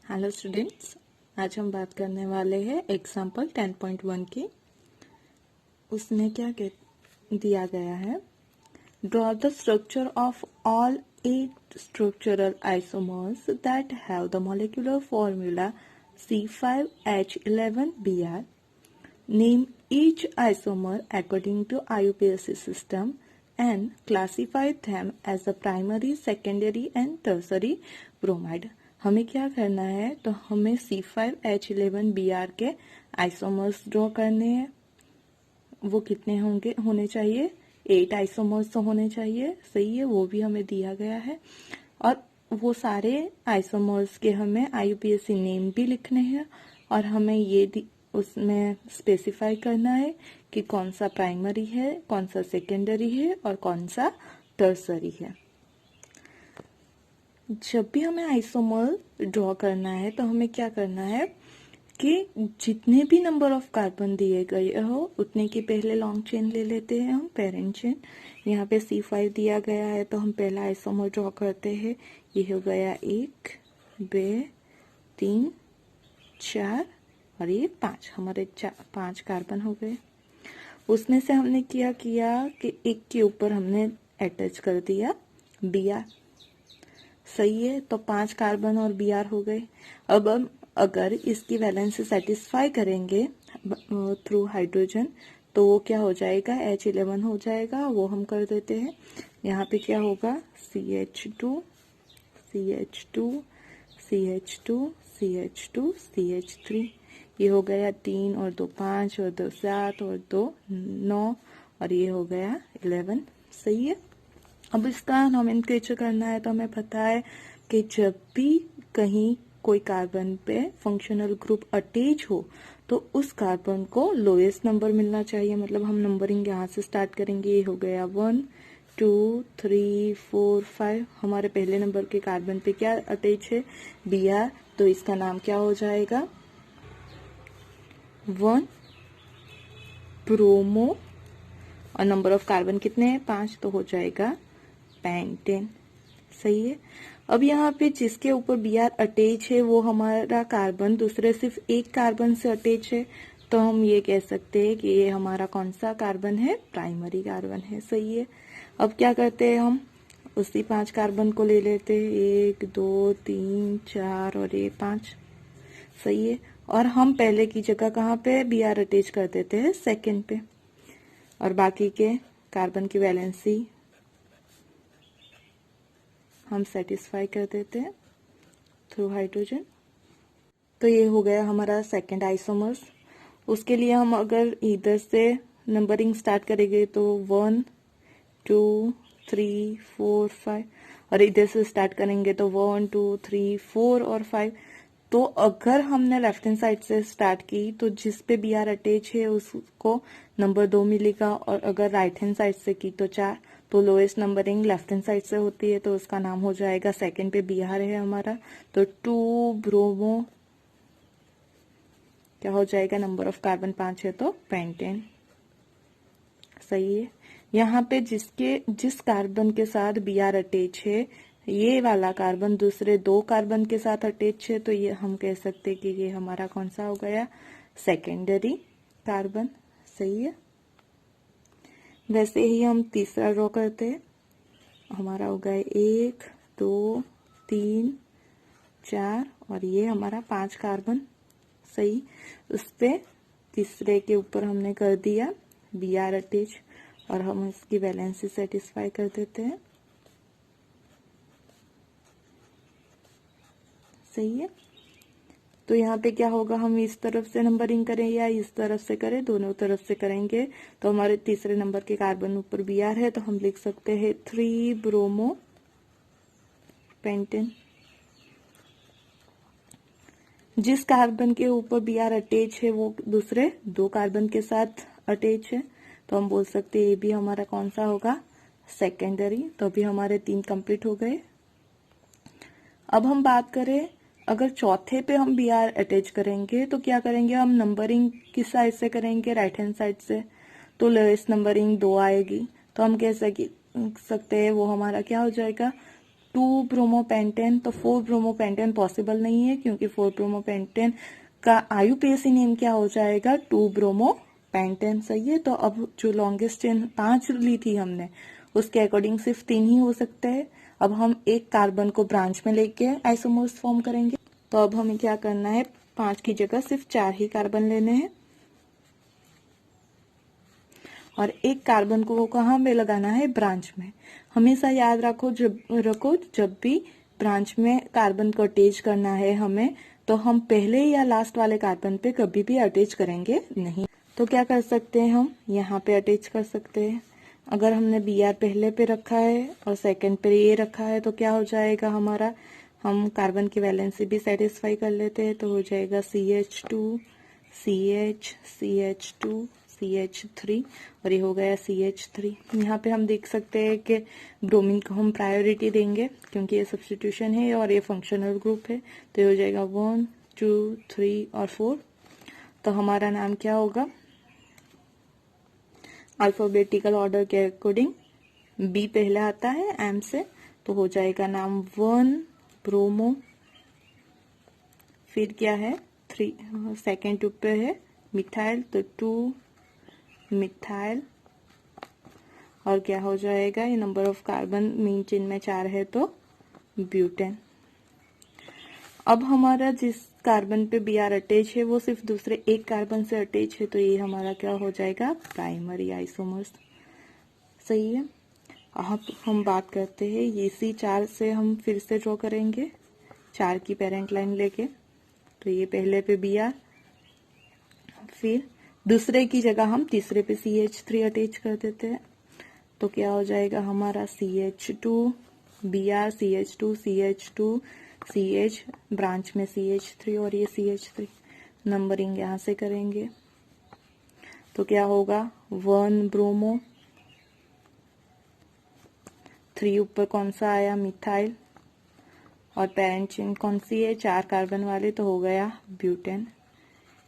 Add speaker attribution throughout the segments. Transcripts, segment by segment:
Speaker 1: Hello students, आज हम बात करने वाले हैं एग्जाम्पल 10.1 की। उसमें क्या दिया गया है, draw the structure of all 8 structural isomers that have the molecular formula C5H11Br. Name each isomer according to IUPAC system and classify them as a primary, secondary and tertiary bromide. हमें क्या करना है, तो हमें C5H11Br के isomers draw करने हैं। वो कितने होने चाहिए, 8 आइसोमर्स तो होने चाहिए, सही है, वो भी हमें दिया गया है। और वो सारे आइसोमर्स के हमें IUPAC नेम भी लिखने हैं और हमें ये उसमें स्पेसिफाई करना है कि कौन सा प्राइमरी है, कौन सा सेकेंडरी है और कौन सा टर्सरी है। जब भी हमें आइसोमर ड्रॉ करना है तो हमें क्या करना है कि जितने भी नंबर ऑफ कार्बन दिए गए हो उतने की पहले लॉन्ग चेन ले लेते हैं हम, पेरेंट चेन। यहाँ पे C5 दिया गया है तो हम पहला आइसोमर ड्रॉ करते हैं। ये हो गया 1, 2, 3, 4 और ये 5, हमारे 5 कार्बन हो गए। उसमें से हमने क्या किया कि एक के ऊपर हमने अटैच कर दिया Br, सही है, तो 5 कार्बन और Br हो गए। अब हम अगर इसकी वैलेंस सेटिस्फाई करेंगे थ्रू हाइड्रोजन तो वो क्या हो जाएगा, H11 हो जाएगा, वो हम कर देते हैं। यहाँ पे क्या होगा, CH2 CH2 CH2 CH2 CH3, ये हो गया 3 और 2 5 और 2 7 और 2 9 और ये हो गया 11, सही है। अब इसका नोमेनक्लेचर करना है तो हमें पता है कि जब भी कहीं कोई कार्बन पे फंक्शनल ग्रुप अटैच हो तो उस कार्बन को लोएस्ट नंबर मिलना चाहिए। मतलब हम नंबरिंग यहाँ से स्टार्ट करेंगे। ये हो गया 1 2 3 4 5, हमारे पहले नंबर के कार्बन पे क्या अटैच है, Br, तो इसका नाम क्या हो जाएगा, 1 ब्रोमो, और नंबर ऑफ कार्बन कितने हैं, 5, तो हो जाएगा पेंटेन, सही है। अब यहाँ पे जिसके ऊपर Br अटैच है वो हमारा कार्बन दूसरे सिर्फ एक कार्बन से अटैच है, तो हम ये कह सकते हैं कि ये हमारा कौन सा कार्बन है, प्राइमरी कार्बन है, सही है। अब क्या करते हैं, हम उसी 5 कार्बन को ले लेते हैं, 1 2 3 4 और ये 5, सही है। और हम पहले की जगह कहाँ पे Br अटैच कर देते हैं, सेकेंड पे, और बाकी के कार्बन की वैलेंसी हम सेटिस्फाई कर देते हैं थ्रू हाइड्रोजन। तो ये हो गया हमारा सेकेंड आइसोमर्स। उसके लिए हम अगर इधर से नंबरिंग स्टार्ट करेंगे तो 1 2 3 4 5, और इधर से स्टार्ट करेंगे तो 1 2 3 4 और 5। तो अगर हमने लेफ्ट हैंड साइड से स्टार्ट की तो जिस पे Br अटैच है उसको नंबर 2 मिलेगा, और अगर राइट हैंड साइड से की तो 4। तो lowest numbering left hand side से होती है तो उसका नाम हो जाएगा, सेकंड पे Br है हमारा, तो 2 ब्रोमो, क्या हो जाएगा, नंबर ऑफ कार्बन 5 है तो पेंटेन, सही है। यहाँ पे जिस कार्बन के साथ Br अटैच है ये वाला कार्बन दूसरे 2 कार्बन के साथ अटैच है, तो ये हम कह सकते हैं कि ये हमारा कौन सा हो गया, सेकेंडरी कार्बन, सही है। वैसे ही हम तीसरा ड्रॉ करते हैं, हमारा हो गया 1 2 3 4 और ये हमारा 5 कार्बन, सही। उस पे तीसरे के ऊपर हमने कर दिया Br अटैच और हम इसकी वैलेंसी सेटिस्फाई कर देते हैं, सही है। तो यहाँ पे क्या होगा, हम इस तरफ से नंबरिंग करें या इस तरफ से करें, दोनों तरफ से करेंगे तो हमारे तीसरे नंबर के कार्बन ऊपर Br है तो हम लिख सकते हैं 3 ब्रोमो पेंटेन। जिस कार्बन के ऊपर Br अटैच है वो दूसरे 2 कार्बन के साथ अटैच है, तो हम बोल सकते हैं ये भी हमारा कौन सा होगा, सेकेंडरी। तो अभी हमारे 3 कंप्लीट हो गए। अब हम बात करें, अगर चौथे पे हम Br अटैच करेंगे तो क्या करेंगे, हम नंबरिंग किस साइड से करेंगे, राइट हैंड साइड से, तो लोएस्ट नंबरिंग 2 आएगी, तो हम कह सकते हैं वो हमारा क्या हो जाएगा, 2 ब्रोमोपेंटेन, तो 4 ब्रोमोपेंटेन पॉसिबल नहीं है क्योंकि 4 ब्रोमोपेंटेन का आईयूपीएसी नेम क्या हो जाएगा, 2 ब्रोमोपेंटेन। सही है। तो अब जो लॉन्गेस्ट चेन 5 ली थी हमने, उसके अकॉर्डिंग सिर्फ 3 ही हो सकते हैं। अब हम एक कार्बन को ब्रांच में लेके आइसोमर्स फॉर्म करेंगे। तो अब हमें क्या करना है, 5 की जगह सिर्फ 4 ही कार्बन लेने हैं और एक कार्बन को कहाँ में लगाना है, ब्रांच में। हमेशा याद रखो जब भी ब्रांच में कार्बन को अटैच करना है हमें, तो हम पहले या लास्ट वाले कार्बन पे कभी भी अटैच करेंगे नहीं। तो क्या कर सकते हैं, हम यहाँ पे अटैच कर सकते हैं। अगर हमने Br पहले पे रखा है और सेकंड पे ये रखा है तो क्या हो जाएगा हमारा, हम कार्बन की वैलेंसी भी सेटिस्फाई कर लेते हैं। तो हो जाएगा CH2 CH CH2 CH3 और ये हो गया CH3। यहाँ पे हम देख सकते हैं कि ब्रोमीन को हम प्रायोरिटी देंगे क्योंकि ये सब्स्टिट्यूशन है और ये फंक्शनल ग्रुप है। तो ये हो जाएगा 1 2 3 और 4। तो हमारा नाम क्या होगा, अल्फाबेटिकल ऑर्डर के अकॉर्डिंग बी पहले आता है एम से, तो हो जाएगा नाम 1 ब्रोमो, फिर क्या है 3, सेकेंड टू पे है मिथाइल, तो 2 मिथाइल और क्या हो जाएगा, ये number of carbon main chain में 4 है तो ब्यूटेन। अब हमारा जिस कार्बन पे Br अटैच है वो सिर्फ दूसरे एक कार्बन से अटैच है, तो ये हमारा क्या हो जाएगा, प्राइमरी आइसोमर्स। सही है। अब हम बात करते हैं ये C4 से हम फिर से ड्रॉ करेंगे 4 की पेरेंट लाइन लेके। तो ये पहले पे Br, फिर दूसरे की जगह हम तीसरे पे CH3 अटैच कर देते हैं। तो क्या हो जाएगा हमारा CH2 Br CH2 CH2 CH, branch में CH3 और ये CH3। नंबरिंग यहाँ से करेंगे तो क्या होगा, 1 ब्रोमो, 3 ऊपर कौन सा आया, मिथाइल, और पेरेंट चेन कौन सी है, 4 कार्बन वाले, तो हो गया ब्यूटेन।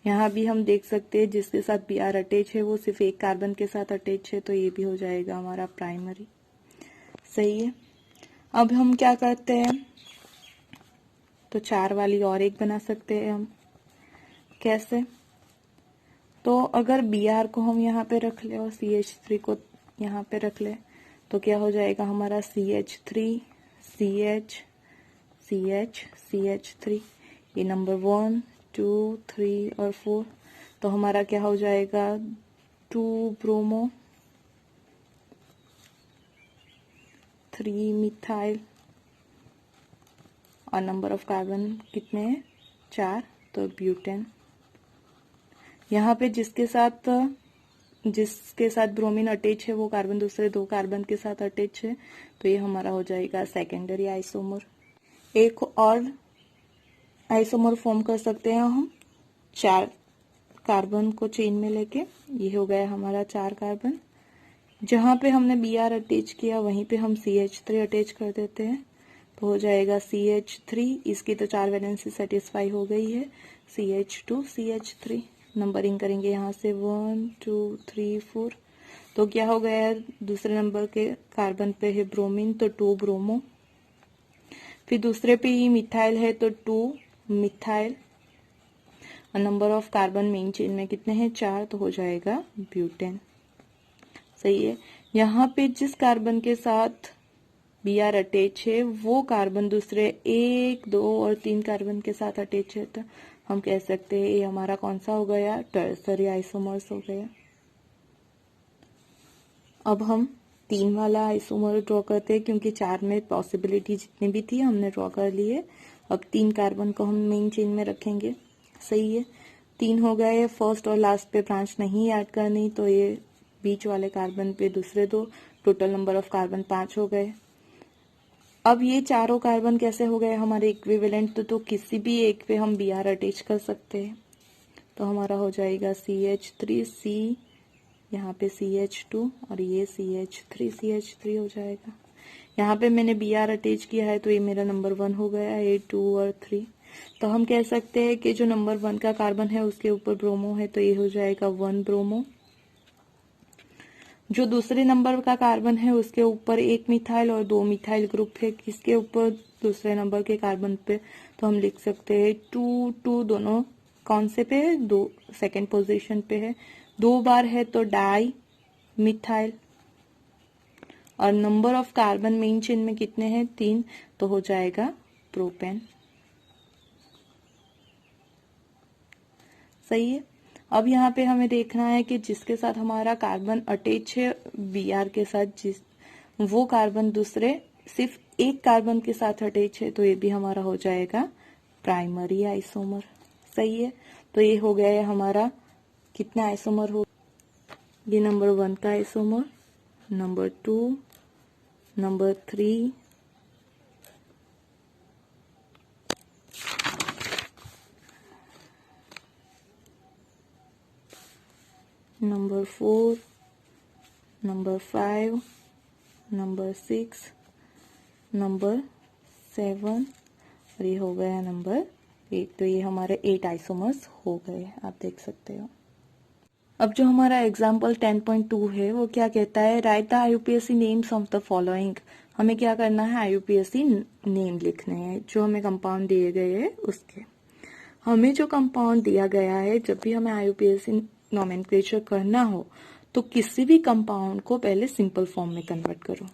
Speaker 1: यहाँ भी हम देख सकते हैं जिसके साथ Br अटैच है वो सिर्फ एक कार्बन के साथ अटैच है, तो ये भी हो जाएगा हमारा प्राइमरी। सही है। अब हम क्या करते हैं, तो 4 वाली और एक बना सकते हैं हम। कैसे, तो अगर Br को हम यहाँ पे रख ले और CH3 को यहाँ पे रख ले तो क्या हो जाएगा हमारा CH3 CH CH CH3, ये नंबर 1 2 3 और 4। तो हमारा क्या हो जाएगा, 2 ब्रोमो, 3 मिथाइल और नंबर ऑफ कार्बन कितने हैं, 4, तो ब्यूटेन। यहाँ पे जिसके साथ ब्रोमीन अटैच है वो कार्बन दूसरे 2 कार्बन के साथ अटैच है, तो ये हमारा हो जाएगा सेकेंडरी आइसोमर। एक और आइसोमर फॉर्म कर सकते हैं हम 4 कार्बन को चेन में लेके। ये हो गया हमारा 4 कार्बन। जहां पे हमने Br अटैच किया वहीं पे हम CH3 अटैच कर देते हैं, तो हो जाएगा CH3। इसकी तो 4 वैलेंसी सेटिस्फाई हो गई है, CH2 CH3। नंबरिंग करेंगे यहाँ से 1 2 3 4। तो क्या हो गया, दूसरे नंबर के कार्बन पे है ब्रोमीन, तो 2 ब्रोमो, फिर दूसरे पे ही मिथाइल है तो 2 मिथाइल और number of carbon main chain में कितने हैं, 4, तो हो जाएगा ब्यूटेन। सही है। यहाँ पे जिस कार्बन के साथ Br अटैच है वो कार्बन दूसरे 1 2 और 3 कार्बन के साथ अटैच है, तो हम कह सकते हैं ये हमारा कौन सा हो गया, टर्सरी आइसोमर्स हो गया। अब हम 3 वाला आइसोमर ड्रॉ करते हैं क्योंकि 4 में पॉसिबिलिटी जितनी भी थी हमने ड्रॉ कर ली है। अब 3 कार्बन को हम मेन चेन में रखेंगे। सही है। 3 हो गए, फर्स्ट और लास्ट पे ब्रांच नहीं ऐड करनी, तो ये बीच वाले कार्बन पे दूसरे 2, टोटल नंबर ऑफ कार्बन 5 हो गए। अब ये चारों कार्बन कैसे हो गए हमारे इक्विवेलेंट, तो किसी भी एक पे हम Br अटैच कर सकते हैं। तो हमारा हो जाएगा CH3C, यहाँ पे CH2 और ये CH3 हो जाएगा। यहाँ पे मैंने Br अटैच किया है तो ये मेरा नंबर 1 हो गया, ये 2 और 3। तो हम कह सकते हैं कि जो नंबर 1 का कार्बन है उसके ऊपर ब्रोमो है, तो ये हो जाएगा 1 ब्रोमो। जो दूसरे नंबर का कार्बन है उसके ऊपर एक मिथाइल और 2 मिथाइल ग्रुप है, किसके ऊपर, दूसरे नंबर के कार्बन पे, तो हम लिख सकते हैं 2 2, दोनों कौन से पे है, दो सेकेंड पोजीशन पे है, 2 बार है तो डाई मिथाइल, और number of carbon main chain में कितने हैं, 3, तो हो जाएगा प्रोपेन। सही है। अब यहाँ पे हमें देखना है कि जिसके साथ हमारा कार्बन अटैच है Br के साथ, जिस वो कार्बन दूसरे सिर्फ एक कार्बन के साथ अटैच है, तो ये भी हमारा हो जाएगा प्राइमरी आइसोमर। सही है। तो ये हो गया है हमारा, कितना आइसोमर हो, ये नंबर 1 का isomer, number 2, number 3, number 4, number 5, number 6, number 7, और ये हो गया नंबर 8। तो ये हमारे 8 आइसोमर्स हो गए, आप देख सकते हो। अब जो हमारा एग्जाम्पल 10.2 है वो क्या कहता है, right the IUPAC names of the following. हमें क्या करना है, आईयूपीएसी नेम लिखने हैं जो हमें कंपाउंड दिए गए हैं उसके। हमें जो कंपाउंड दिया गया है, जब भी हमें आईयूपीएसी नोमेनक्लेचर करना हो तो किसी भी कंपाउंड को पहले सिंपल फॉर्म में कन्वर्ट करो।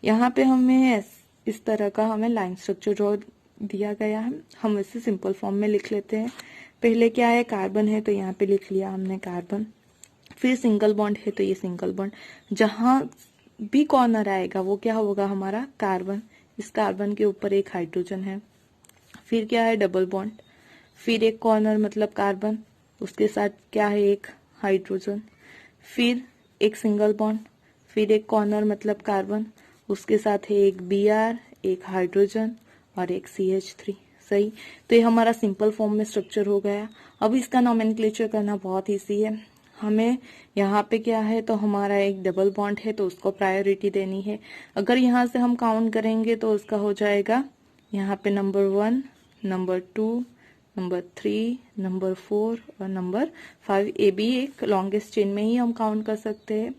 Speaker 1: यहाँ पे हमें इस तरह का हमें लाइन स्ट्रक्चर जो दिया गया है, हम इसे सिंपल फॉर्म में लिख लेते हैं। पहले क्या है, कार्बन है तो यहाँ पे लिख लिया हमने कार्बन, फिर सिंगल बॉन्ड है तो ये सिंगल बॉन्ड, जहां भी कॉर्नर आएगा वो क्या होगा, हमारा कार्बन, इस कार्बन के ऊपर एक हाइड्रोजन है, फिर क्या है डबल बॉन्ड, फिर एक कॉर्नर मतलब कार्बन, उसके साथ क्या है एक हाइड्रोजन, फिर एक सिंगल बॉन्ड, फिर एक कॉर्नर मतलब कार्बन, उसके साथ है एक Br, एक हाइड्रोजन और एक CH3। सही। तो ये हमारा सिंपल फॉर्म में स्ट्रक्चर हो गया। अब इसका नोमेनक्लेचर करना बहुत ईजी है। हमें यहाँ पे क्या है, तो हमारा एक डबल बॉन्ड है तो उसको प्रायोरिटी देनी है। अगर यहाँ से हम काउंट करेंगे तो उसका हो जाएगा यहाँ पे नंबर 1, नंबर 2, नंबर 3, नंबर 4 और नंबर 5। ये भी एक लॉन्गेस्ट चेन में ही हम काउंट कर सकते हैं।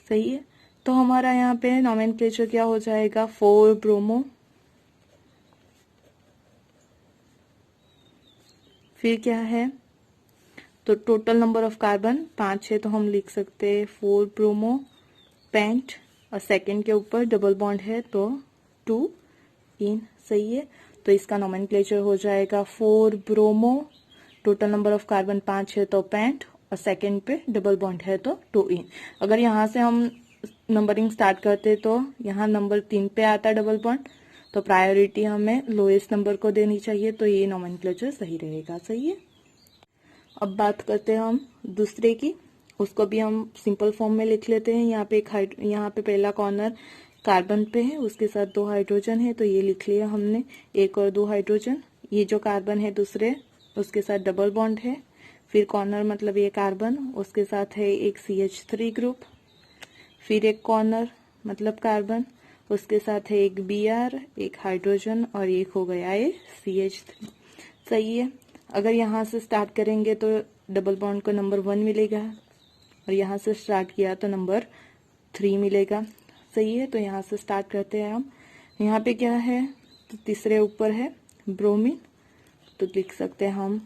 Speaker 1: सही है। तो हमारा यहाँ पे नोमेनक्लेचर क्या हो जाएगा, 4 ब्रोमो, फिर क्या है, तो टोटल नंबर ऑफ कार्बन 5 है तो हम लिख सकते हैं 4 ब्रोमो पेंट, और सेकेंड के ऊपर डबल बॉन्ड है तो 2 इन। सही है। तो इसका नोमेनक्लेचर हो जाएगा 4 bromo, total number of carbon 5 है तो पेंट, और सेकेंड पे डबल बॉन्ड है तो 2 इन। अगर यहाँ से हम नंबरिंग स्टार्ट करते तो यहाँ नंबर 3 पे आता डबल बॉन्ड, तो प्रायोरिटी हमें लोएस्ट नंबर को देनी चाहिए, तो ये नोमेनक्लेचर सही रहेगा। सही है। अब बात करते हैं हम दूसरे की, उसको भी हम सिंपल फॉर्म में लिख लेते हैं। यहाँ पे पहला कॉर्नर कार्बन पे है, उसके साथ 2 हाइड्रोजन है तो ये लिख लिया हमने, 1 और 2 हाइड्रोजन। ये जो कार्बन है दूसरे, उसके साथ डबल बॉन्ड है, फिर कॉर्नर मतलब ये कार्बन, उसके साथ है एक CH3 ग्रुप, फिर एक कॉर्नर मतलब कार्बन, उसके साथ है एक Br, एक हाइड्रोजन और एक हो गया है CH3। सही है। अगर यहाँ से स्टार्ट करेंगे तो डबल बॉन्ड को नंबर 1 मिलेगा, और यहाँ से स्टार्ट किया तो नंबर 3 मिलेगा। सही है। तो यहाँ से स्टार्ट करते हैं हम। यहाँ पे क्या है, तो तीसरे ऊपर है ब्रोमीन, तो लिख सकते हैं हम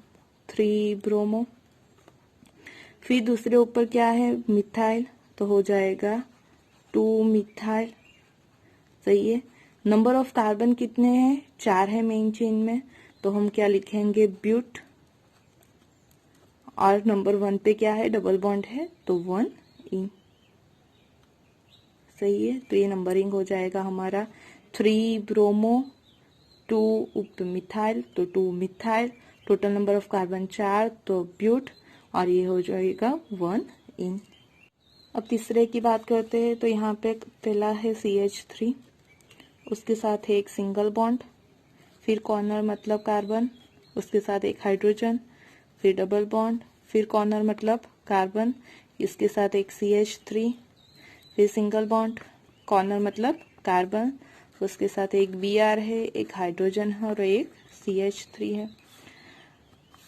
Speaker 1: 3 ब्रोमो। फिर दूसरे ऊपर क्या है, मिथाइल, तो हो जाएगा 2 मिथाइल। सही है। नंबर ऑफ कार्बन कितने हैं, 4 है मेन चेन में, तो हम क्या लिखेंगे, ब्यूट, और नंबर 1 पे क्या है, डबल बॉन्ड है तो 1 इन। सही है। तो ये नंबरिंग हो जाएगा हमारा 3 ब्रोमो, 2 मिथाइल तो 2 methyl, total number of carbon 4 तो ब्यूट, और ये हो जाएगा 1 इन। अब तीसरे की बात करते हैं, तो यहाँ पे पहला है CH3, उसके साथ है एक सिंगल बॉन्ड, फिर कॉर्नर मतलब कार्बन, उसके साथ एक हाइड्रोजन, फिर डबल बॉन्ड, फिर कॉर्नर मतलब कार्बन, इसके साथ एक CH3, फिर सिंगल बॉन्ड, कॉर्नर मतलब कार्बन, उसके साथ एक Br है, एक हाइड्रोजन है और एक CH3 है।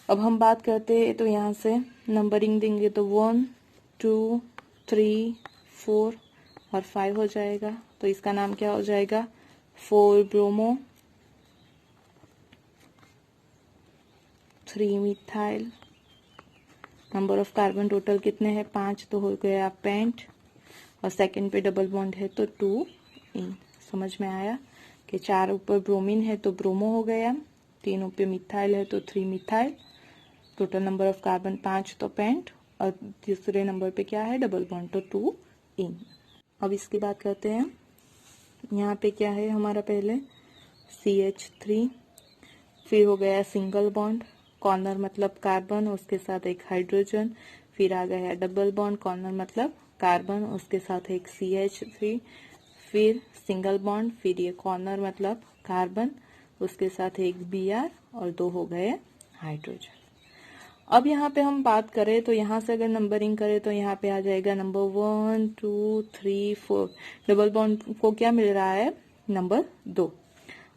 Speaker 1: अब हम बात करते हैं, तो यहाँ से नंबरिंग देंगे तो 1, 2, 3, 4 और 5 हो जाएगा, तो इसका नाम क्या हो जाएगा, 4 bromo 3 methyl. Number of carbon total कितने हैं, 5, तो हो गया पेंट, और सेकंड पे डबल बॉन्ड है तो 2 इन। समझ में आया कि 4 ऊपर ब्रोमीन है तो ब्रोमो हो गया, 3 ऊपर मिथाइल है तो 3 methyl, total number of carbon 5 तो पेंट, और दूसरे नंबर पे क्या है, डबल बॉन्ड तो 2 इन। अब इसकी बात करते हैं, यहाँ पे क्या है हमारा, पहले CH3, फिर हो गया सिंगल बॉन्ड, कॉर्नर मतलब कार्बन, उसके साथ एक हाइड्रोजन, फिर आ गया डबल बॉन्ड, कॉर्नर मतलब कार्बन, उसके साथ एक CH3, फिर सिंगल बॉन्ड, फिर ये कॉर्नर मतलब कार्बन, उसके साथ एक Br, और 2 हो गए हाइड्रोजन। अब यहाँ पे हम बात करें तो यहाँ से अगर नंबरिंग करें तो यहाँ पे आ जाएगा नंबर 1 2 3 4, डबल बॉन्ड को क्या मिल रहा है, नंबर 2।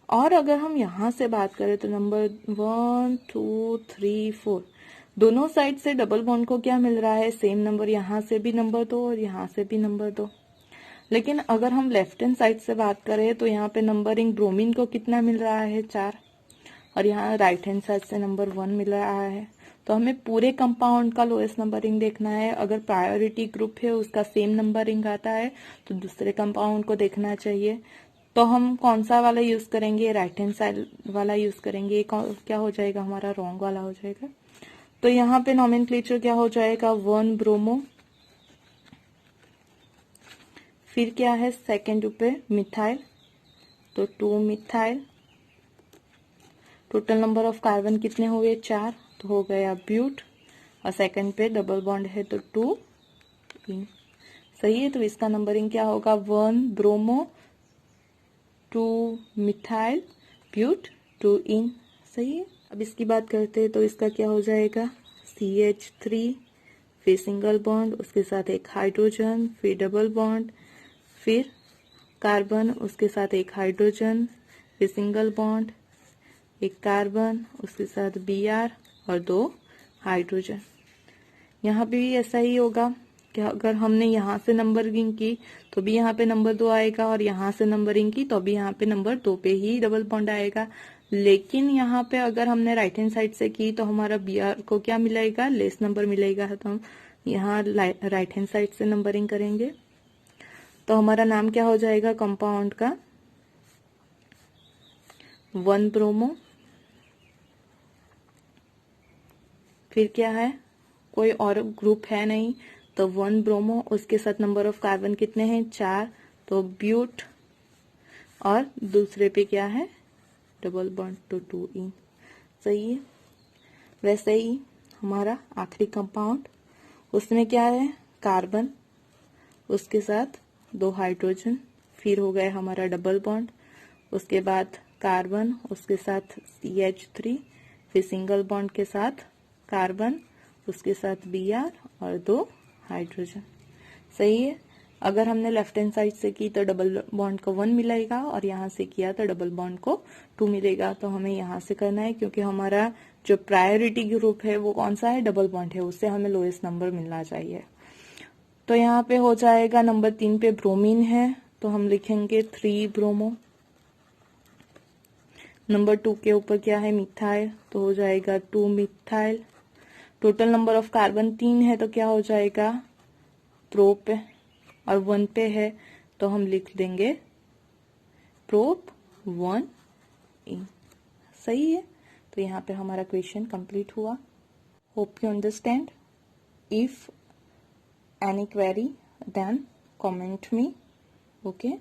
Speaker 1: और अगर हम यहाँ से बात करें तो नंबर 1 2 3 4, दोनों साइड से डबल बॉन्ड को क्या मिल रहा है, सेम नंबर, यहाँ से भी नंबर 2 और यहाँ से भी नंबर 2। लेकिन अगर हम लेफ्ट हैंड साइड से बात करें तो यहाँ पे नंबरिंग ब्रोमीन को कितना मिल रहा है, 4, और यहाँ राइट हैंड साइड से नंबर 1 मिल रहा है। तो हमें पूरे कंपाउंड का लोएस्ट नंबरिंग देखना है। अगर प्रायोरिटी ग्रुप है उसका सेम नंबरिंग आता है तो दूसरे कंपाउंड को देखना चाहिए। तो हम कौन सा वाला यूज करेंगे, राइट हैंड साइड वाला यूज करेंगे। क्या हो जाएगा हमारा, रॉन्ग वाला हो जाएगा। तो यहाँ पे नॉमेनक्लेचर क्या हो जाएगा, 1 ब्रोमो, फिर क्या है सेकेंड पे मिथाइल तो 2 methyl, total number of carbon कितने हुए, 4, तो हो गया ब्यूट, और सेकंड पे डबल बॉन्ड है तो 2 इन। सही है, तो इसका नंबरिंग क्या होगा, 1 ब्रोमो 2 मिथाइल ब्यूट 2 इन। सही है। अब इसकी बात करते हैं तो इसका क्या हो जाएगा, CH3, फिर सिंगल बॉन्ड, उसके साथ एक हाइड्रोजन, फिर डबल बॉन्ड, फिर कार्बन, उसके साथ एक हाइड्रोजन, फिर सिंगल बॉन्ड, एक कार्बन, उसके साथ Br और 2 हाइड्रोजन। यहाँ पे भी ऐसा ही होगा कि अगर हमने यहाँ से नंबरिंग की तो भी यहाँ पे नंबर 2 आएगा, और यहाँ से नंबरिंग की तो भी यहाँ पे नंबर 2 पे ही डबल बॉन्ड आएगा। लेकिन यहाँ पे अगर हमने राइट हैंड साइड से की तो हमारा Br को क्या मिलेगा, लेस नंबर मिलेगा। तो हम यहाँ राइट हैंड साइड से नंबरिंग करेंगे तो हमारा नाम क्या हो जाएगा कंपाउंड का, 1 ब्रोमो, फिर क्या है, कोई और ग्रुप है नहीं तो 1 ब्रोमो, उसके साथ नंबर ऑफ कार्बन कितने हैं, 4, तो ब्यूट, और दूसरे पे क्या है, डबल बॉन्ड तो 2 इन। सही है। वैसे ही हमारा आखिरी कंपाउंड, उसमें क्या है, कार्बन, उसके साथ 2 हाइड्रोजन, फिर हो गया हमारा डबल बॉन्ड, उसके बाद कार्बन, उसके साथ CH3, फिर सिंगल बॉन्ड के साथ कार्बन, उसके साथ Br और 2 हाइड्रोजन। सही है। अगर हमने लेफ्ट हैंड साइड से की तो डबल बॉन्ड को 1 मिलेगा, और यहाँ से किया तो डबल बॉन्ड को 2 मिलेगा। तो हमें यहाँ से करना है, क्योंकि हमारा जो प्रायोरिटी ग्रुप है वो कौन सा है, डबल बॉन्ड है, उससे हमें लोएस्ट नंबर मिलना चाहिए। तो यहाँ पे हो जाएगा नंबर 3 पे ब्रोमीन है तो हम लिखेंगे 3 ब्रोमो। नंबर 2 के ऊपर क्या है, मिथाइल, तो हो जाएगा 2 methyl. Total number of carbon 3 है तो क्या हो जाएगा, प्रोप, और 1 पे है तो हम लिख देंगे प्रोप 1 इन। सही है। तो यहाँ पे हमारा क्वेश्चन कंप्लीट हुआ। Hope you understand. If any query then comment me. Okay.